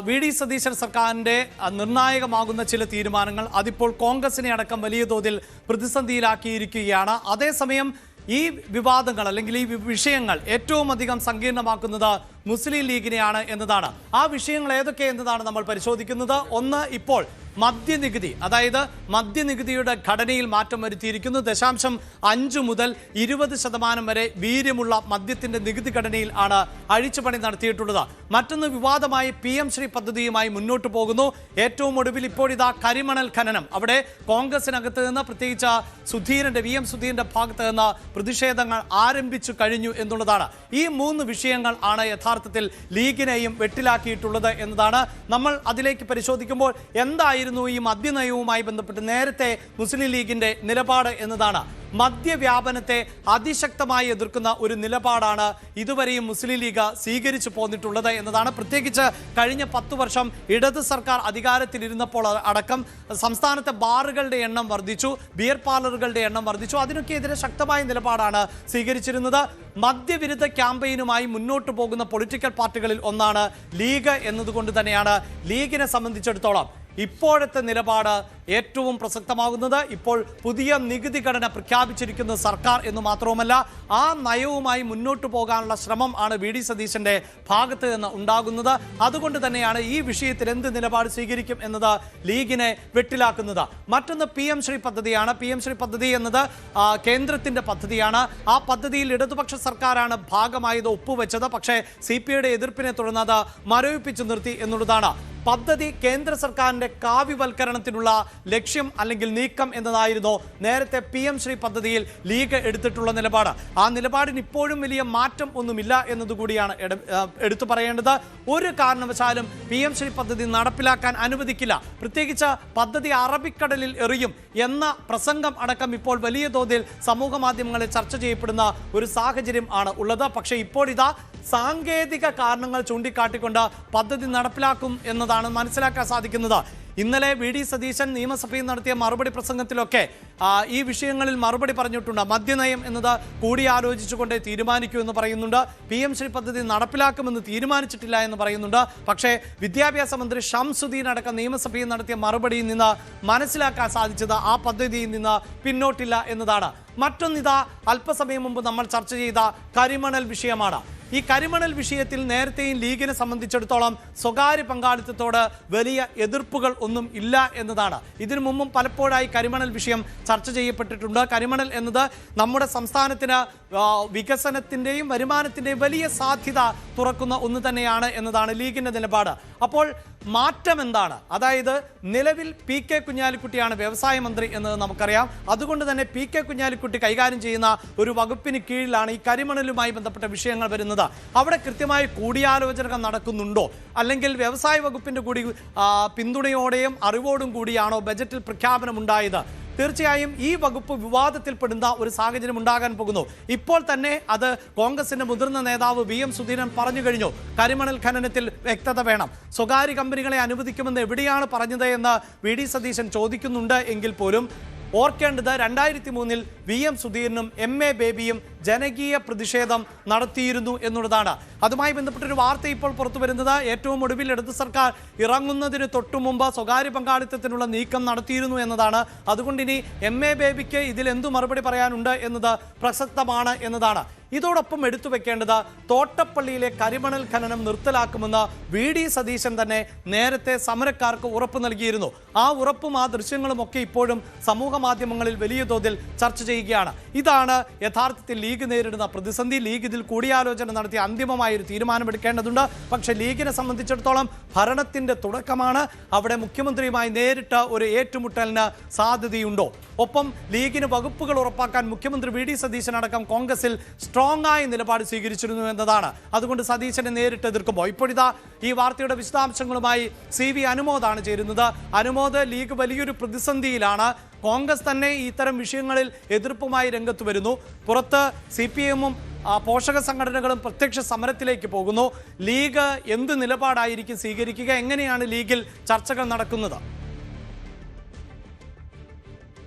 V D Satheesan സർക്കാരിന്റെ നിർണായകമാകുന്ന ചില തീരുമാനങ്ങൾ അതിപ്പോൾ കോൺഗ്രസിനെ അടക്കം വലിയ തോതിൽ പ്രതിസന്ധിയിലാക്കിയിരിക്കുകയാണ്. അതേസമയം ഈ വിവാദങ്ങൾ അല്ലെങ്കിൽ ഈ വിഷയങ്ങൾ ഏറ്റവും അധികം സങ്കീർണമാക്കുന്നത് മുസ്ലിം ലീഗിനെയാണ് എന്നതാണ്. ആ വിഷയങ്ങൾ ഏതൊക്കെ എന്നതാണ് നമ്മൾ പരിശോധിക്കുന്നത്. ഒന്ന്, ഇപ്പോൾ മദ്യനികുതി, അതായത് മദ്യനികുതിയുടെ ഘടനയിൽ മാറ്റം വരുത്തിയിരിക്കുന്നു. 0.5 മുതൽ 20% വരെ വീര്യമുള്ള മദ്യത്തിന്റെ നികുതി ഘടനയിൽ ആണ് അഴിച്ചുപണി നടത്തിയിട്ടുള്ളത്. മറ്റൊന്ന്, വിവാദമായി PM ശ്രീ പദ്ധതിയുമായി മുന്നോട്ട് പോകുന്നു. ഏറ്റവും ഒടുവിൽ ഇപ്പോഴിതാ കരിമണൽ ഖനനം, അവിടെ കോൺഗ്രസിനകത്ത് നിന്ന് പ്രത്യേകിച്ച് VM സുധീരന്റെ ഭാഗത്ത് നിന്ന് പ്രതിഷേധങ്ങൾ ആരംഭിച്ചു കഴിഞ്ഞു എന്നുള്ളതാണ്. ഈ 3 വിഷയങ്ങൾ ആണ് യഥാർത്ഥത്തിൽ ലീഗിനെയും വെട്ടിലാക്കിയിട്ടുള്ളത് എന്നതാണ്. നമ്മൾ അതിലേക്ക് പരിശോധിക്കുമ്പോൾ എന്തായിരുന്നു ഈ മദ്യനയവുമായി ബന്ധപ്പെട്ട് നേരത്തെ മുസ്ലിം ലീഗിന്റെ നിലപാട് എന്നതാണ്. മദ്യവ്യാപനത്തെ അതിശക്തമായി എതിർക്കുന്ന ഒരു നിലപാടാണ് ഇതുവരെയും മുസ്ലിം ലീഗ് സ്വീകരിച്ചു പോന്നിട്ടുള്ളത് എന്നതാണ്. പ്രത്യേകിച്ച് കഴിഞ്ഞ 10 വർഷം ഇടത് സർക്കാർ അധികാരത്തിലിരുന്നപ്പോൾ അടക്കം സംസ്ഥാനത്തെ ബാറുകളുടെ എണ്ണം വർദ്ധിച്ചു, ബിയർ പാർലറുകളുടെ എണ്ണം വർദ്ധിച്ചു. അതിനൊക്കെ എതിരെ ശക്തമായ നിലപാടാണ് സ്വീകരിച്ചിരുന്നത്. മദ്യവിരുദ്ധ ക്യാമ്പയിനുമായി മുന്നോട്ട് പോകുന്ന പൊളിറ്റിക്കൽ പാർട്ടികളിൽ ഒന്നാണ് ലീഗ് എന്നതുകൊണ്ട് തന്നെയാണ് ലീഗിനെ സംബന്ധിച്ചിടത്തോളം ഇപ്പോഴത്തെ നിലപാട് ഏറ്റവും പ്രസക്തമാകുന്നത്. ഇപ്പോൾ പുതിയ നികുതി ഘടന പ്രഖ്യാപിച്ചിരിക്കുന്ന സർക്കാർ എന്ന് മാത്രവുമല്ല, ആ നയവുമായി മുന്നോട്ട് പോകാനുള്ള ശ്രമം ആണ് വി ഡി സതീശന്റെ ഭാഗത്ത് നിന്ന് ഉണ്ടാകുന്നത്. അതുകൊണ്ട് തന്നെയാണ് ഈ വിഷയത്തിൽ എന്ത് നിലപാട് സ്വീകരിക്കും എന്നത് ലീഗിനെ വെട്ടിലാക്കുന്നത്. മറ്റൊന്ന് PM ശ്രീ പദ്ധതിയാണ്. PM ശ്രീ പദ്ധതി എന്നത് കേന്ദ്രത്തിന്റെ പദ്ധതിയാണ്. ആ പദ്ധതിയിൽ ഇടതുപക്ഷ സർക്കാരാണ് ഭാഗമായത്, ഒപ്പുവെച്ചത്. പക്ഷേ CPIയുടെ എതിർപ്പിനെ തുടർന്ന് അത് മരവിപ്പിച്ചു നിർത്തി എന്നുള്ളതാണ്. പദ്ധതി കേന്ദ്ര സർക്കാരിന്റെ കാവ്യവൽക്കരണത്തിനുള്ള ലക്ഷ്യം അല്ലെങ്കിൽ നീക്കം എന്നതായിരുന്നു നേരത്തെ PM ശ്രീ പദ്ധതിയിൽ ലീഗ് എടുത്തിട്ടുള്ള നിലപാട്. ആ നിലപാടിന് ഇപ്പോഴും വലിയ മാറ്റം ഒന്നുമില്ല എന്നതുകൂടിയാണ് എടുത്തു പറയേണ്ടത്. ഒരു കാരണവശാലും PM ശ്രീ പദ്ധതി നടപ്പിലാക്കാൻ അനുവദിക്കില്ല, പ്രത്യേകിച്ച് പദ്ധതി അറബിക്കടലിൽ എറിയും എന്ന പ്രസംഗം അടക്കം ഇപ്പോൾ വലിയ തോതിൽ സമൂഹ മാധ്യമങ്ങളിൽ ചർച്ച ചെയ്യപ്പെടുന്ന ഒരു സാഹചര്യം ആണ് ഉള്ളത്. പക്ഷേ ഇപ്പോൾ ഇതാ സാങ്കേതിക കാരണങ്ങൾ ചൂണ്ടിക്കാട്ടിക്കൊണ്ട് പദ്ധതി നടപ്പിലാക്കും എന്നതാണ് മനസ്സിലാക്കാൻ സാധിക്കുന്നത്. ഇന്നലെ വി ഡി സതീശൻ നിയമസഭയിൽ നടത്തിയ മറുപടി പ്രസംഗത്തിലൊക്കെ ഈ വിഷയങ്ങളിൽ മറുപടി പറഞ്ഞിട്ടുണ്ട്. മദ്യനയം എന്നത് കൂടിയാലോചിച്ചുകൊണ്ട് തീരുമാനിക്കൂ എന്ന് പറയുന്നുണ്ട്. PM ശ്രീ പദ്ധതി നടപ്പിലാക്കുമെന്ന് തീരുമാനിച്ചിട്ടില്ല എന്ന് പറയുന്നുണ്ട്. പക്ഷേ വിദ്യാഭ്യാസ മന്ത്രി ഷംസുദ്ദീൻ അടക്കം നിയമസഭയിൽ നടത്തിയ മറുപടിയിൽ നിന്ന് മനസ്സിലാക്കാൻ സാധിച്ചത് ആ പദ്ധതിയിൽ നിന്ന് പിന്നോട്ടില്ല എന്നതാണ്. മറ്റൊന്നിതാ അല്പസമയം മുമ്പ് നമ്മൾ ചർച്ച ചെയ്ത കരിമണൽ വിഷയമാണ്. ഈ കരിമണൽ വിഷയത്തിൽ നേരത്തെയും ലീഗിനെ സംബന്ധിച്ചിടത്തോളം സ്വകാര്യ പങ്കാളിത്തത്തോട് വലിയ എതിർപ്പുകൾ ഒന്നും ഇല്ല എന്നതാണ്. ഇതിനു മുമ്പും പലപ്പോഴായി കരിമണൽ വിഷയം ചർച്ച ചെയ്യപ്പെട്ടിട്ടുണ്ട്. കരിമണൽ എന്നത് നമ്മുടെ സംസ്ഥാനത്തിന് വികസനത്തിൻ്റെയും വരുമാനത്തിൻ്റെയും വലിയ സാധ്യത തുറക്കുന്ന ഒന്ന് തന്നെയാണ് എന്നതാണ് ലീഗിൻ്റെ നിലപാട്. അപ്പോൾ മാറ്റം എന്താണ്? അതായത് നിലവിൽ PK കുഞ്ഞാലിക്കുട്ടിയാണ് വ്യവസായ മന്ത്രി എന്നത് നമുക്കറിയാം. അതുകൊണ്ട് തന്നെ PK കുഞ്ഞാലിക്കുട്ടി കൈകാര്യം ചെയ്യുന്ന ഒരു വകുപ്പിന് കീഴിലാണ് ഈ കരിമണലുമായി ബന്ധപ്പെട്ട വിഷയങ്ങൾ വരുന്നത്. അവിടെ കൃത്യമായി കൂടിയാലോചന നടക്കുന്നുണ്ടോ, അല്ലെങ്കിൽ വ്യവസായ വകുപ്പിൻ്റെ കൂടി പിന്തുണയോടെയും അറിവോടും കൂടിയാണോ ബജറ്റിൽ പ്രഖ്യാപനമുണ്ടായത്? തീർച്ചയായും ഈ വകുപ്പ് വിവാദത്തിൽപ്പെടുന്ന ഒരു സാഹചര്യം ഉണ്ടാകാൻ പോകുന്നു. ഇപ്പോൾ തന്നെ അത് കോൺഗ്രസിന്റെ മുതിർന്ന നേതാവ് VM സുധീരൻ പറഞ്ഞു കഴിഞ്ഞു. കരിമണൽ ഖനനത്തിൽ വ്യക്തത വേണം, സ്വകാര്യ കമ്പനികളെ അനുവദിക്കുമെന്ന് എവിടെയാണ് പറഞ്ഞത് എന്ന് വി ഡി സതീശൻ ചോദിക്കുന്നുണ്ട്. എങ്കിൽ പോലും ഓർക്കേണ്ടത് 2003 VM സുധീരനും MA ബേബിയും ജനകീയ പ്രതിഷേധം നടത്തിയിരുന്നു എന്നുള്ളതാണ്. അതുമായി ബന്ധപ്പെട്ടൊരു വാർത്ത ഇപ്പോൾ പുറത്തു വരുന്നത്, ഏറ്റവും ഒടുവിൽ ഇടത് സർക്കാർ ഇറങ്ങുന്നതിന് തൊട്ടു മുമ്പ് സ്വകാര്യ പങ്കാളിത്തത്തിനുള്ള നീക്കം നടത്തിയിരുന്നു എന്നതാണ്. അതുകൊണ്ട് ഇനി MA ബേബിക്ക് ഇതിൽ എന്തു മറുപടി പറയാനുണ്ട് എന്നത് പ്രസക്തമാണ് എന്നതാണ്. ഇതോടൊപ്പം എടുത്തു വെക്കേണ്ടത്, തോട്ടപ്പള്ളിയിലെ കരിമണൽ ഖനനം നിർത്തലാക്കുമെന്ന് വി ഡി സതീശൻ തന്നെ നേരത്തെ സമരക്കാർക്ക് ഉറപ്പ് നൽകിയിരുന്നു. ആ ഉറപ്പും ആ ദൃശ്യങ്ങളും ഒക്കെ ഇപ്പോഴും സമൂഹ മാധ്യമങ്ങളിൽ വലിയ തോതിൽ ചർച്ച ചെയ്യുകയാണ്. ഇതാണ് യഥാർത്ഥത്തിൽ ലീഗ് നേരിടുന്ന പ്രതിസന്ധി. ലീഗ് ഇതിൽ കൂടിയാലോചന നടത്തി അന്തിമമായൊരു തീരുമാനമെടുക്കേണ്ടതുണ്ട്. പക്ഷേ ലീഗിനെ സംബന്ധിച്ചിടത്തോളം ഭരണത്തിന്റെ തുടക്കമാണ്. അവിടെ മുഖ്യമന്ത്രിയുമായി നേരിട്ട് ഒരു ഏറ്റുമുട്ടലിന് സാധ്യതയുണ്ടോ? ഒപ്പം ലീഗിന് വകുപ്പുകൾ ഉറപ്പാക്കാൻ മുഖ്യമന്ത്രി വി ഡി സതീശൻ അടക്കം കോൺഗ്രസിൽ സ്ട്രോങ് ആയ നിലപാട് സ്വീകരിച്ചിരുന്നു എന്നതാണ്. അതുകൊണ്ട് സതീശനെ നേരിട്ട് എതിർക്കുമ്പോൾ ഇപ്പോഴിതാ ഈ വാർത്തയുടെ വിശദാംശങ്ങളുമായി CV അനുമോദാണ് ചേരുന്നത്. അനുമോദ്, ലീഗ് വലിയൊരു പ്രതിസന്ധിയിലാണ്. കോൺഗ്രസ് തന്നെ ഇത്തരം വിഷയങ്ങളിൽ എതിർപ്പുമായി രംഗത്ത് വരുന്നു. പുറത്ത് CPM-ഉം പോഷക സംഘടനകളും പ്രത്യക്ഷ സമരത്തിലേക്ക് പോകുന്നു. ലീഗ് എന്ത് നിലപാടായിരിക്കും സ്വീകരിക്കുക? എങ്ങനെയാണ് ലീഗിൽ ചർച്ചകൾ നടക്കുന്നത്?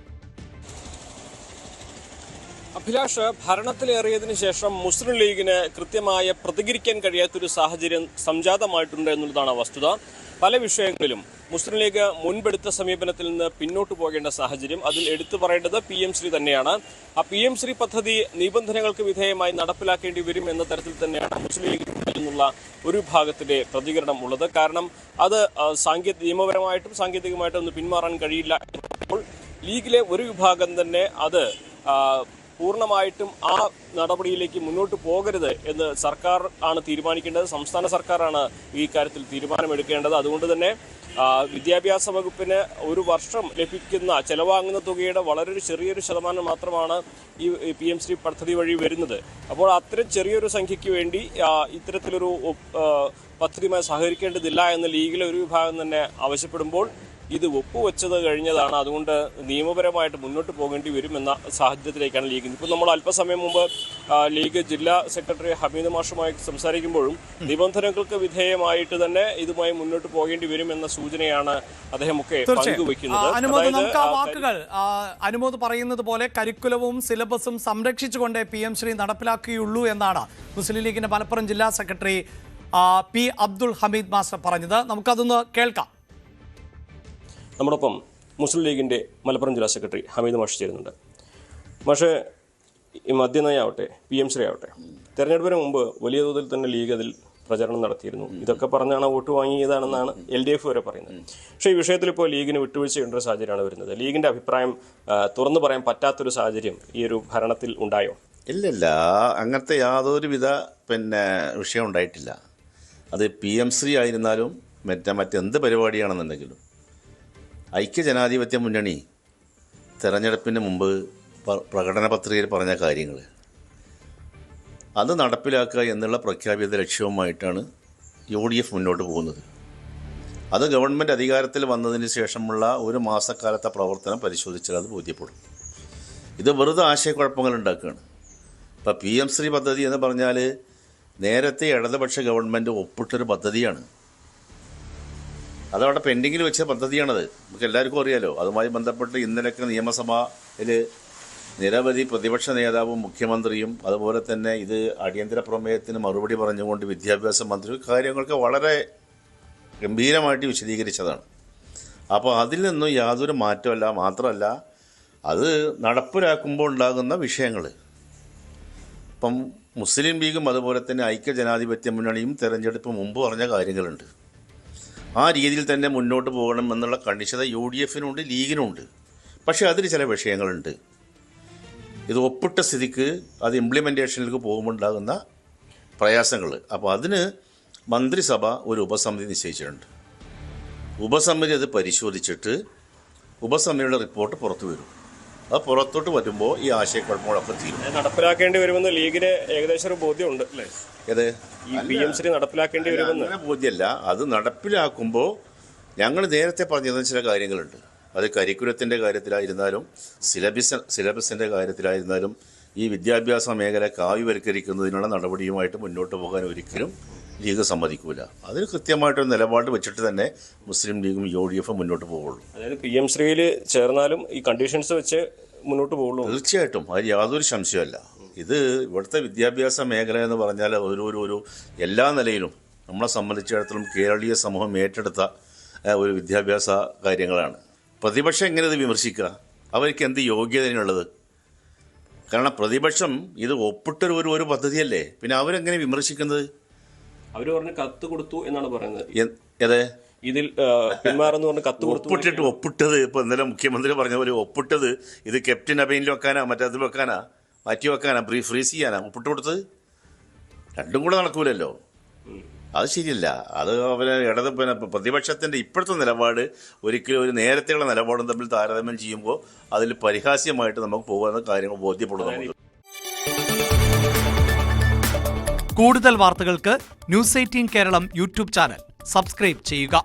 അഭിലാഷ്, ഭരണത്തിലേറിയതിനു ശേഷം മുസ്ലിം ലീഗിന് കൃത്യമായ പ്രതികരിക്കാൻ കഴിയാത്തൊരു സാഹചര്യം സംജാതമായിട്ടുണ്ട് എന്നുള്ളതാണ് വസ്തുത. പല വിഷയങ്ങളിലും മുസ്ലിം ലീഗ് മുൻപെടുത്ത സമീപനത്തിൽ നിന്ന് പിന്നോട്ട് പോകേണ്ട സാഹചര്യം. അതിൽ എടുത്തു പറയേണ്ടത് PM ശ്രീ തന്നെയാണ്. ആ PM ശ്രീ പദ്ധതി നിബന്ധനകൾക്ക് വിധേയമായി നടപ്പിലാക്കേണ്ടി വരും എന്ന തരത്തിൽ തന്നെയാണ് മുസ്ലിം ലീഗിൽ നിന്നുള്ള ഒരു വിഭാഗത്തിന്റെ പ്രതികരണം ഉള്ളത്. കാരണം അത് നിയമപരമായിട്ടും സാങ്കേതികമായിട്ടും ഒന്നും പിന്മാറാൻ കഴിയില്ല. അപ്പോൾ ലീഗിലെ ഒരു വിഭാഗം തന്നെ അത് പൂർണ്ണമായിട്ടും ആ നടപടിയിലേക്ക് മുന്നോട്ട് പോകരുത് എന്ന് സർക്കാർ ആണ് തീരുമാനിക്കേണ്ടത്. സംസ്ഥാന സർക്കാരാണ് ഈ കാര്യത്തിൽ തീരുമാനമെടുക്കേണ്ടത്. അതുകൊണ്ട് തന്നെ വിദ്യാഭ്യാസ വകുപ്പിന് ഒരു വർഷം ലഭിക്കുന്ന ചെലവാങ്ങുന്ന തുകയുടെ വളരെ ചെറിയൊരു ശതമാനം മാത്രമാണ് ഈ PM ശ്രീ പദ്ധതി വഴി വരുന്നത്. അപ്പോൾ അത്തരം ചെറിയൊരു സംഖ്യയ്ക്ക് വേണ്ടി ഇത്തരത്തിലൊരു പദ്ധതിയുമായി സഹകരിക്കേണ്ടതില്ല എന്ന് ലീഗിലെ ഒരു വിഭാഗം തന്നെ ആവശ്യപ്പെടുമ്പോൾ ഇത് ഒപ്പുവെച്ചത് കഴിഞ്ഞതാണ്. അതുകൊണ്ട് നിയമപരമായിട്ട് മുന്നോട്ട് പോകേണ്ടി വരുമെന്ന സാഹചര്യത്തിലേക്കാണ് ലീഗ്. ഇപ്പോൾ നമ്മൾ അല്പസമയം മുമ്പ് ലീഗ് ജില്ലാ സെക്രട്ടറി ഹമീദ് മാഷുമായി സംസാരിക്കുമ്പോഴും നിബന്ധനകൾക്ക് വിധേയമായിട്ട് തന്നെ ഇതുമായി മുന്നോട്ട് പോകേണ്ടി വരുമെന്ന സൂചനയാണ് അദ്ദേഹമൊക്കെ പങ്കുവയ്ക്കുന്നത്. അനുമോദ് പറയുന്നത് പോലെ കരിക്കുലവും സിലബസും സംരക്ഷിച്ചുകൊണ്ട് PM ശ്രീ നടപ്പിലാക്കുകയുള്ളൂ എന്നാണ് മുസ്ലിം ലീഗിന്റെ മലപ്പുറം ജില്ലാ secretary P. Abdul Hameed master പറഞ്ഞത്. നമുക്കതൊന്ന് കേൾക്കാം. നമ്മോടൊപ്പം മുസ്ലിം ലീഗിൻ്റെ മലപ്പുറം ജില്ലാ സെക്രട്ടറി ഹമീദ് മാഷ് ചേരുന്നുണ്ട്. മാഷ്, ഈ മദ്യനയാവട്ടെ PM ശ്രീ ആവട്ടെ, തെരഞ്ഞെടുപ്പിന് മുമ്പ് വലിയ തോതിൽ തന്നെ ലീഗ് അതിൽ പ്രചരണം നടത്തിയിരുന്നു. ഇതൊക്കെ പറഞ്ഞാണ് വോട്ട് വാങ്ങിയതാണെന്നാണ് LDF വരെ പറയുന്നത്. പക്ഷേ ഈ വിഷയത്തിൽ ഇപ്പോൾ ലീഗിന് വിട്ടുവീഴ്ചയേണ്ട ഒരു സാഹചര്യമാണ് വരുന്നത്. ലീഗിൻ്റെ അഭിപ്രായം തുറന്നു പറയാൻ പറ്റാത്തൊരു സാഹചര്യം ഈ ഒരു ഭരണത്തിൽ ഉണ്ടായോ? ഇല്ലില്ല, അങ്ങനത്തെ യാതൊരുവിധ വിഷയം ഉണ്ടായിട്ടില്ല. അത് PM ശ്രീ ആയിരുന്നാലും മറ്റെന്ത് പരിപാടിയാണെന്നുണ്ടെങ്കിലും ഐക്യജനാധിപത്യ മുന്നണി തെരഞ്ഞെടുപ്പിന് മുമ്പ് പ്രകടന പത്രികയിൽ പറഞ്ഞ കാര്യങ്ങൾ അത് നടപ്പിലാക്കുക എന്നുള്ള പ്രഖ്യാപിത ലക്ഷ്യവുമായിട്ടാണ് UDF മുന്നോട്ട് പോകുന്നത്. അത് ഗവൺമെൻറ് അധികാരത്തിൽ വന്നതിന് ശേഷമുള്ള ഒരു മാസക്കാലത്തെ പ്രവർത്തനം പരിശോധിച്ചാൽ അത് ബോധ്യപ്പെടും. ഇത് വെറുതെ ആശയക്കുഴപ്പങ്ങൾ ഉണ്ടാക്കുകയാണ്. ഇപ്പോൾ PM ശ്രീ പദ്ധതി എന്ന് പറഞ്ഞാൽ നേരത്തെ ഇടതുപക്ഷ ഗവൺമെൻറ് ഒപ്പിട്ടൊരു പദ്ധതിയാണ്. അതവിടെ പെൻഡിങ്ങിൽ വെച്ച പദ്ധതിയാണത്. നമുക്ക് എല്ലാവർക്കും അറിയാലോ. അതുമായി ബന്ധപ്പെട്ട് ഇന്നലെയൊക്കെ നിയമസഭയിൽ നിരവധി പ്രതിപക്ഷ നേതാവും മുഖ്യമന്ത്രിയും അതുപോലെ തന്നെ ഇത് അടിയന്തര പ്രമേയത്തിന് മറുപടി പറഞ്ഞുകൊണ്ട് വിദ്യാഭ്യാസ മന്ത്രി കാര്യങ്ങൾക്ക് വളരെ ഗംഭീരമായിട്ട് വിശദീകരിച്ചതാണ്. അപ്പോൾ അതിൽ നിന്നും യാതൊരു മാറ്റമല്ല. മാത്രമല്ല, അത് നടപ്പിലാക്കുമ്പോൾ ഉണ്ടാകുന്ന വിഷയങ്ങൾ ഇപ്പം മുസ്ലിം ലീഗും അതുപോലെ തന്നെ ഐക്യജനാധിപത്യ മുന്നണിയും തെരഞ്ഞെടുപ്പ് മുമ്പ് പറഞ്ഞ കാര്യങ്ങളുണ്ട്. ആ രീതിയിൽ തന്നെ മുന്നോട്ട് പോകണം എന്നുള്ള കണിശത UDF-നുണ്ട്, ലീഗിനുണ്ട്. പക്ഷേ അതിൽ ചില വിഷയങ്ങളുണ്ട്. ഇത് ഒപ്പിട്ട സ്ഥിതിക്ക് അത് ഇംപ്ലിമെൻറ്റേഷനിലേക്ക് പോകുമ്പോൾ ഉണ്ടാകുന്ന പ്രയാസങ്ങൾ. അപ്പോൾ അതിന് മന്ത്രിസഭ ഒരു ഉപസമിതി നിശ്ചയിച്ചിട്ടുണ്ട്. ഉപസമിതി അത് പരിശോധിച്ചിട്ട് ഉപസമിതിയുടെ റിപ്പോർട്ട് പുറത്തു വരും. അത് പുറത്തോട്ട് വരുമ്പോൾ ഈ ആശയക്കുഴപ്പങ്ങളൊക്കെ തീരും. നടപ്പിലാക്കേണ്ടി വരുമെന്ന് ലീഗിന് ഏകദേശം ഒരു ബോധ്യമുണ്ട് അല്ലേ? ഏത് ഈ PM ശ്രീ നടപ്പിലാക്കേണ്ടി വരുമെന്ന് അങ്ങനെ ബോധ്യമല്ല. അത് നടപ്പിലാക്കുമ്പോൾ ഞങ്ങൾ നേരത്തെ പറഞ്ഞ ചില കാര്യങ്ങളുണ്ട്. അത് കരിക്കുലത്തിൻ്റെ കാര്യത്തിലായിരുന്നാലും സിലബസിൻ്റെ കാര്യത്തിലായിരുന്നാലും ഈ വിദ്യാഭ്യാസ മേഖല കാവ്യവൽക്കരിക്കുന്നതിനുള്ള നടപടിയുമായിട്ട് മുന്നോട്ട് പോകാൻ ഒരിക്കലും ലീഗ് സമ്മതിക്കൂല. അതിന് കൃത്യമായിട്ടൊരു നിലപാട് വെച്ചിട്ട് തന്നെ മുസ്ലിം ലീഗും UDF മുന്നോട്ട് പോകുള്ളൂ. അതായത് PM ശ്രീയിൽ ചേർന്നാലും ഈ കണ്ടീഷൻസ് വെച്ച് മുന്നോട്ട് പോകുള്ളൂ. തീർച്ചയായിട്ടും, അതിൽ യാതൊരു സംശയമല്ല. ഇത് ഇവിടുത്തെ വിദ്യാഭ്യാസ മേഖല എന്ന് പറഞ്ഞാൽ ഒരു എല്ലാ നിലയിലും നമ്മളെ സംബന്ധിച്ചിടത്തോളം കേരളീയ സമൂഹം ഏറ്റെടുത്ത ഒരു വിദ്യാഭ്യാസ കാര്യങ്ങളാണ്. പ്രതിപക്ഷം എങ്ങനെ ഇത് വിമർശിക്കുക? അവർക്ക് എന്ത് യോഗ്യതയുള്ളത്? കാരണം പ്രതിപക്ഷം ഇത് ഒപ്പിട്ടൊരു ഒരു പദ്ധതിയല്ലേ, പിന്നെ അവരെങ്ങനെ വിമർശിക്കുന്നത്? അവർ പറഞ്ഞ് കത്ത് കൊടുത്തു എന്നാണ് പറയുന്നത്. അതെ, ഇതിൽ പിന്മാറെന്ന് പറഞ്ഞ് കത്ത് കൊടുത്തു. ഒപ്പിട്ടത് ഇപ്പോൾ ഇന്നലെ മുഖ്യമന്ത്രി പറഞ്ഞ പോലെ ഒപ്പിട്ടത് ഇത് ക്യാപ്റ്റൻ അബൈനിൽ വെക്കാനാ, മറ്റേത് വെക്കാനാ, മാറ്റി വെക്കാനാ, ഫ്രീസ് ചെയ്യാനാ ഒപ്പിട്ട് കൊടുത്തത്? രണ്ടും കൂടെ നടക്കൂലല്ലോ. അത് ശരിയല്ല. അത് പ്രതിപക്ഷത്തിൻ്റെ ഇപ്പോഴത്തെ നിലപാട് ഒരിക്കലും ഒരു നേരത്തെയുള്ള നിലപാടും തമ്മിൽ താരതമ്യം ചെയ്യുമ്പോൾ അതിൽ പരിഹാസ്യമായിട്ട് നമുക്ക് പോകുന്ന കാര്യങ്ങൾ ബോധ്യപ്പെടുന്നു. കൂടുതൽ വാർത്തകൾക്ക് News 18 Keralam YouTube channel subscribe ചെയ്യുക.